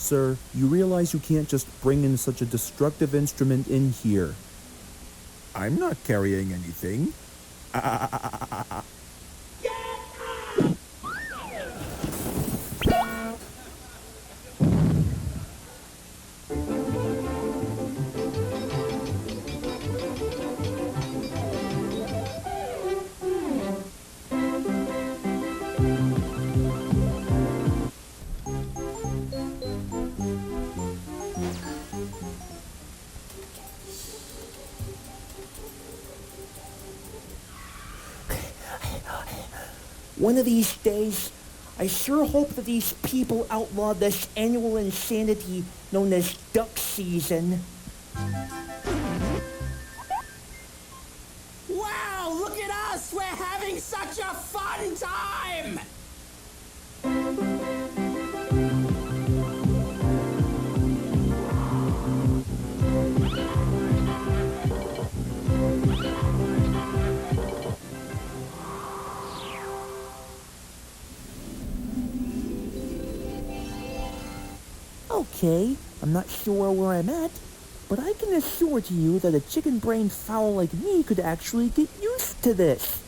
Sir, you realize you can't just bring in such a destructive instrument in here. I'm not carrying anything. One of these days, I sure hope that these people outlaw this annual insanity known as duck season. Wow, look at us! We're having such a fun time! Okay, I'm not sure where I'm at, but I can assure to you that a chicken-brained fowl like me could actually get used to this.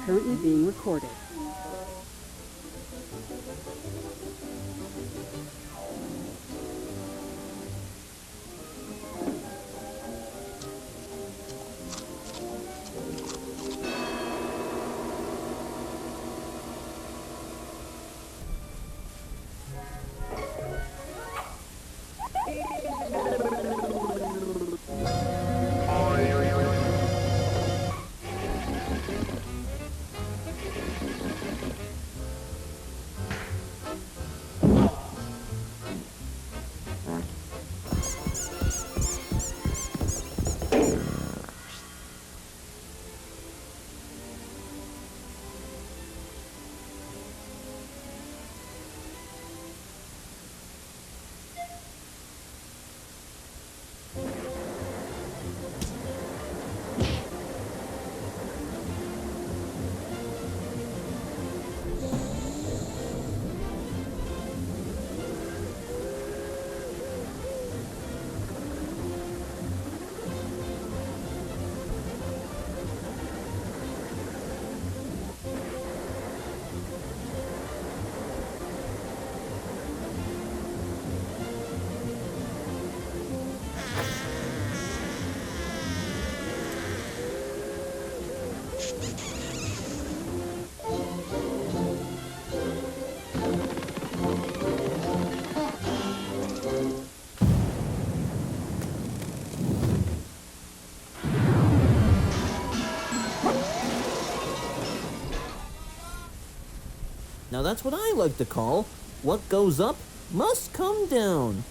currently being recorded. Now that's what I like to call, what goes up must come down.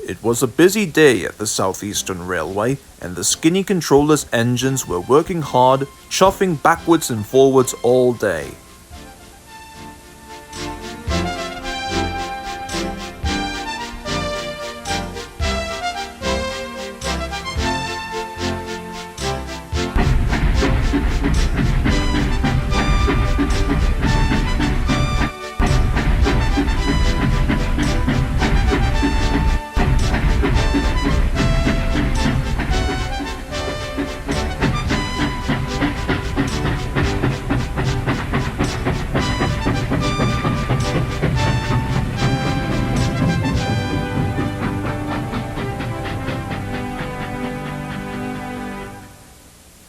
It was a busy day at the Southeastern Railway, and the Skinny Controller's engines were working hard, chuffing backwards and forwards all day.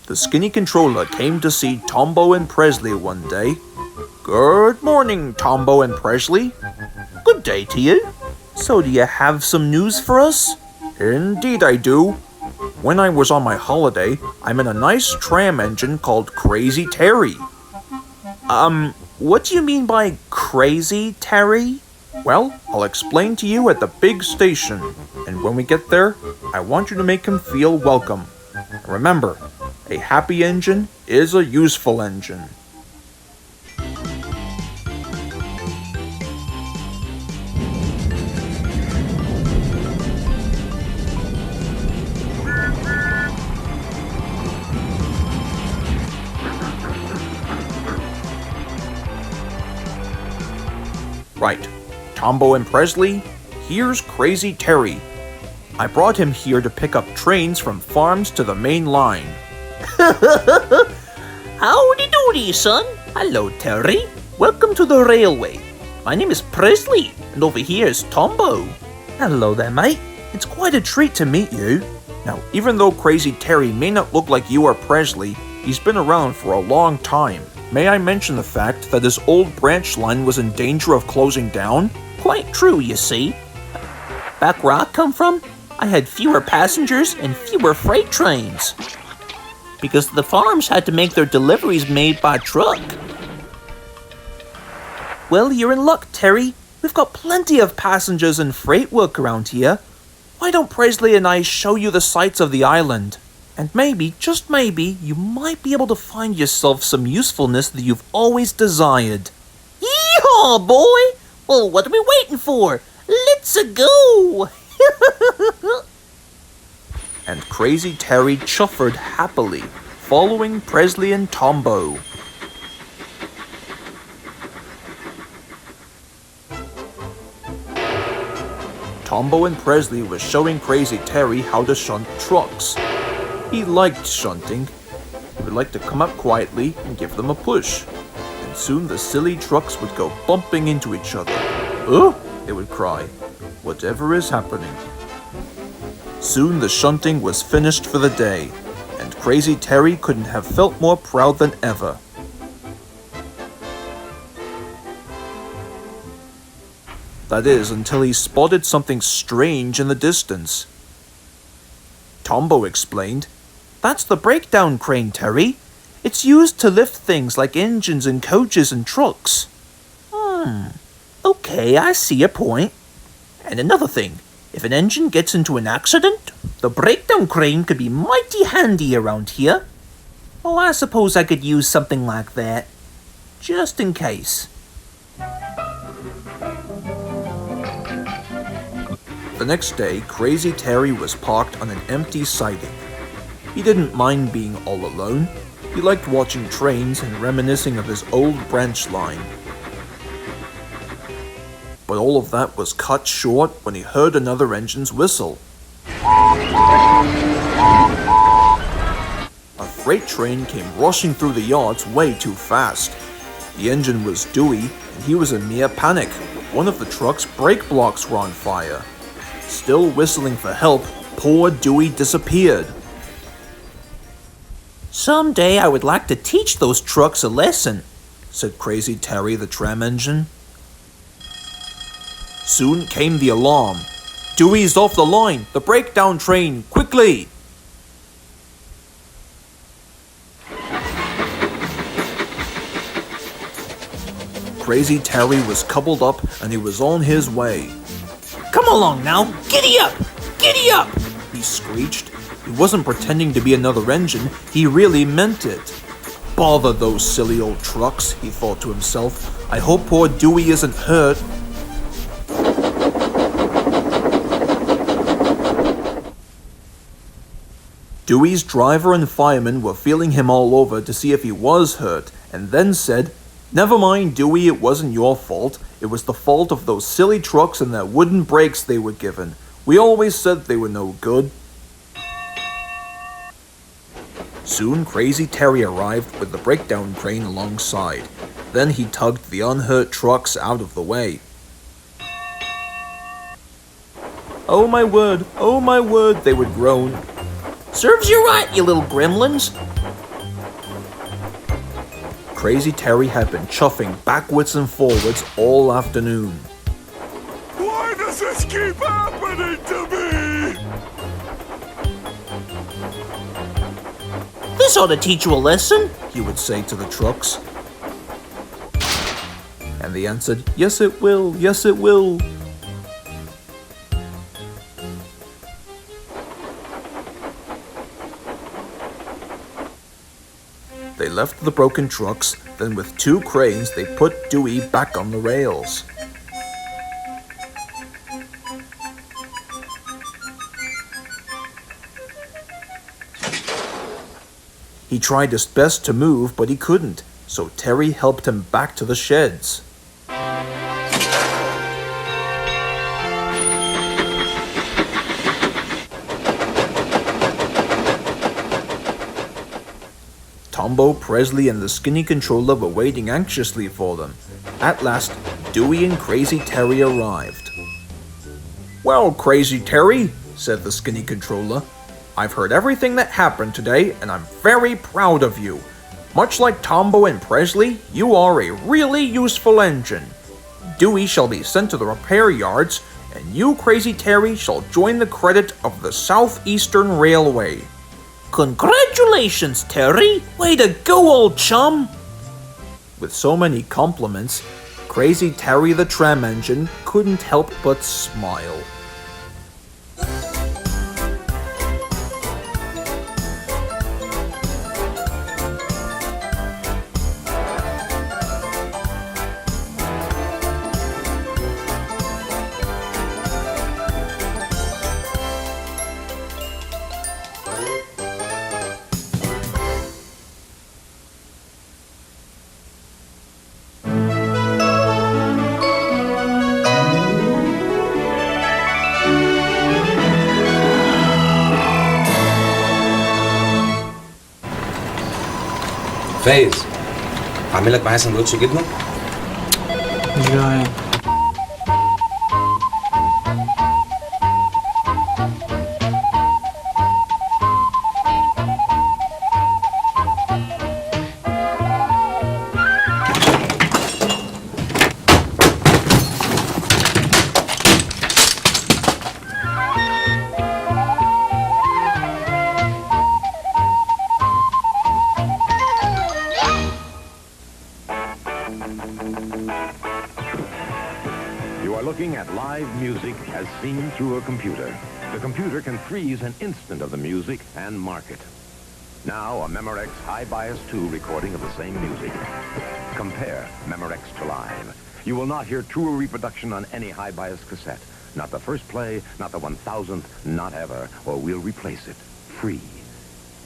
The Skinny Controller came to see Tombo and Presley one day. "Good morning, Tombo and Presley." "Good day to you. So do you have some news for us?" "Indeed I do. When I was on my holiday, I'm in a nice tram engine called Crazy Terry." What do you mean by Crazy Terry?" "Well, I'll explain to you at the big station, and when we get there, I want you to make him feel welcome. And remember, a happy engine is a useful engine." Right, Tombo and Presley, here's Crazy Terry. I brought him here to pick up trains from farms to the main line. Howdy doody, son. Hello, Terry. Welcome to the railway. My name is Presley, and over here is Tombo. Hello there, mate. It's quite a treat to meet you. Now, even though Crazy Terry may not look like you or Presley, he's been around for a long time. May I mention the fact that his old branch line was in danger of closing down? Quite true, you see. Back where I come from, I had fewer passengers and fewer freight trains. Because the farms had to make their deliveries made by truck. Well, you're in luck, Terry. We've got plenty of passengers and freight work around here. Why don't Presley and I show you the sights of the island? And maybe, just maybe, you might be able to find yourself some usefulness that you've always desired. Yeehaw, boy! Well, what are we waiting for? Let's-a go! And Crazy Terry chuffered happily, following Presley and Tombo. Tombo and Presley were showing Crazy Terry how to shunt trucks. He liked shunting. He would like to come up quietly and give them a push. And soon the silly trucks would go bumping into each other. "Ugh!" they would cry. "Whatever is happening?" Soon the shunting was finished for the day, and Crazy Terry couldn't have felt more proud than ever. That is, until he spotted something strange in the distance. Tombo explained, "That's the breakdown crane, Terry. It's used to lift things like engines and coaches and trucks." Okay, I see your point. And another thing, if an engine gets into an accident, the breakdown crane could be mighty handy around here. Oh, I suppose I could use something like that. Just in case. The next day, Crazy Terry was parked on an empty siding. He didn't mind being all alone. He liked watching trains and reminiscing of his old branch line. But all of that was cut short when he heard another engine's whistle. A freight train came rushing through the yards way too fast. The engine was Dewey, and he was in mere panic. One of the truck's brake blocks were on fire. Still whistling for help, poor Dewey disappeared. Someday I would like to teach those trucks a lesson, said Crazy Terry the tram engine. Soon came the alarm. "Dewey's off the line! The breakdown train! Quickly!" Crazy Terry was coupled up and he was on his way. "Come along now! Giddy up! Giddy up!" he screeched. He wasn't pretending to be another engine, he really meant it. "Bother those silly old trucks," he thought to himself. "I hope poor Dewey isn't hurt." Dewey's driver and fireman were feeling him all over to see if he was hurt, and then said, "Never mind, Dewey, it wasn't your fault. It was the fault of those silly trucks and their wooden brakes they were given. We always said they were no good." Soon Crazy Terry arrived with the breakdown crane alongside. Then he tugged the unhurt trucks out of the way. "Oh my word," they would groan. "Serves you right, you little gremlins." Crazy Terry had been chuffing backwards and forwards all afternoon. Why does this keep happening to me? This ought to teach you a lesson, he would say to the trucks. And they answered, "Yes it will, yes it will." They left the broken trucks, then with 2 cranes they put Dewey back on the rails. He tried his best to move, but he couldn't, so Terry helped him back to the sheds. Tombo, Presley, and the skinny controller were waiting anxiously for them. At last, Dewey and Crazy Terry arrived. "Well, Crazy Terry, said the skinny controller. "I've heard everything that happened today, and I'm very proud of you. Much like Tombo and Presley, you are a really useful engine. Dewey shall be sent to the repair yards, and you, Crazy Terry, shall join the credit of the Southeastern Railway." Congratulations, Terry! Way to go, old chum! With so many compliments, Crazy Terry the Tram Engine couldn't help but smile. فايز، اعمل لك معايا سندوتش جبنه. مش جعان. You are looking at live music as seen through a computer. The computer can freeze an instant of the music and mark it. Now, a Memorex High Bias 2 recording of the same music. Compare Memorex to live. You will not hear truer reproduction on any high bias cassette. Not the first play, not the 1000th, not ever, or we'll replace it. Free.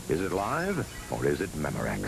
Is it live, or is it Memorex?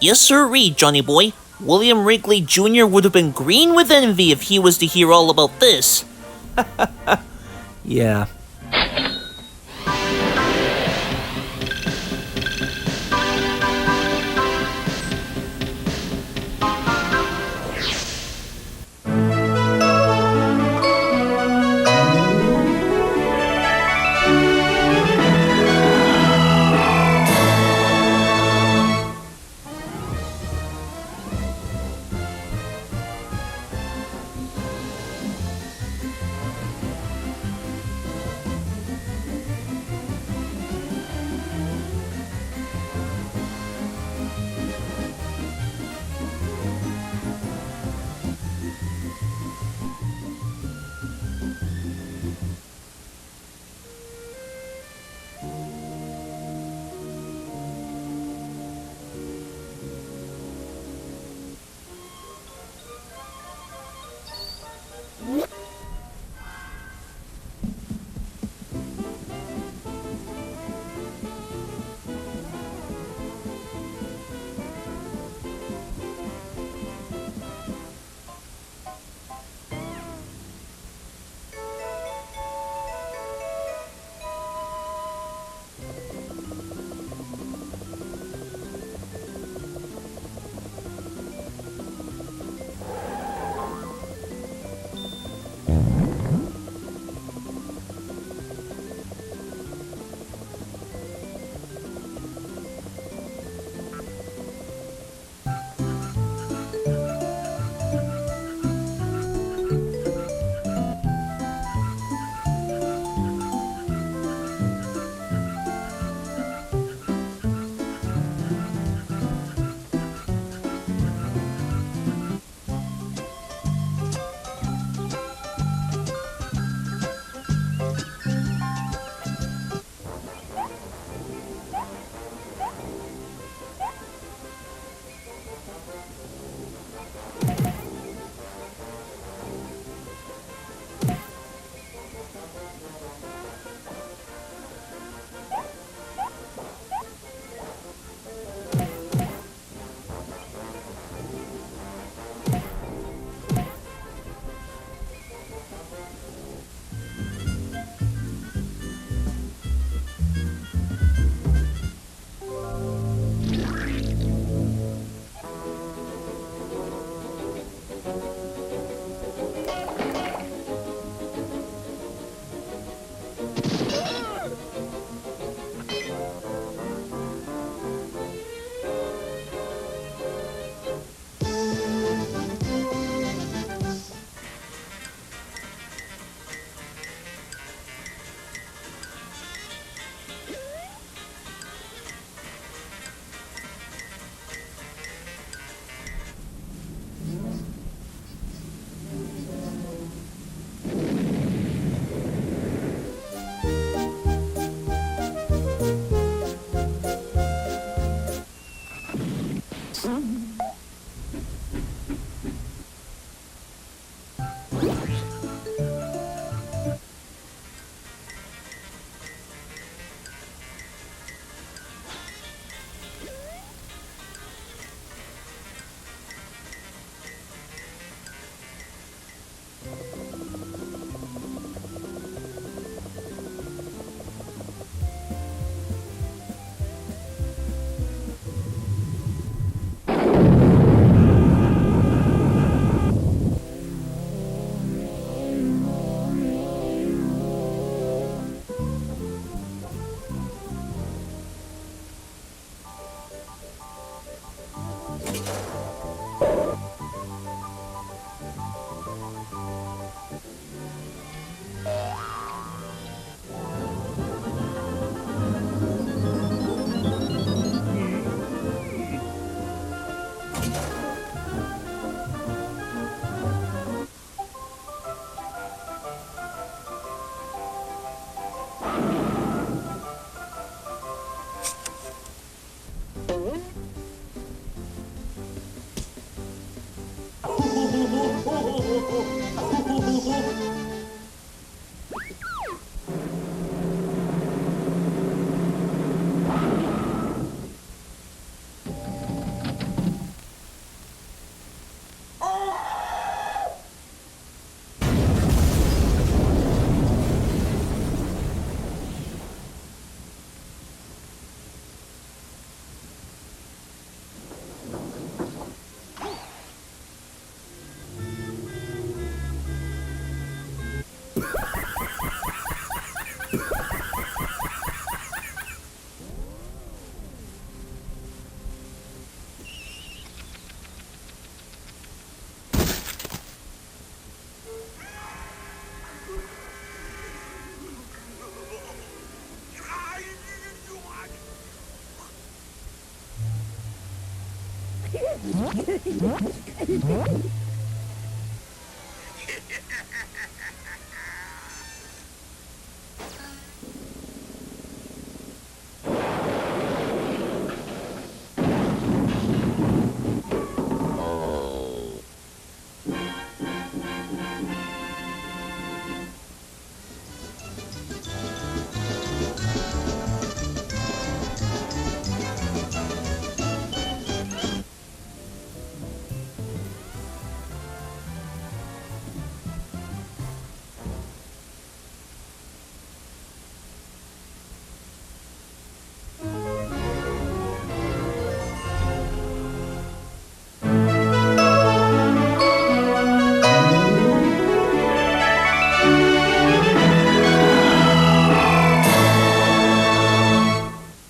Yes, sirree, Johnny boy. William Wrigley Jr. would have been green with envy if he was to hear all about this. Yeah.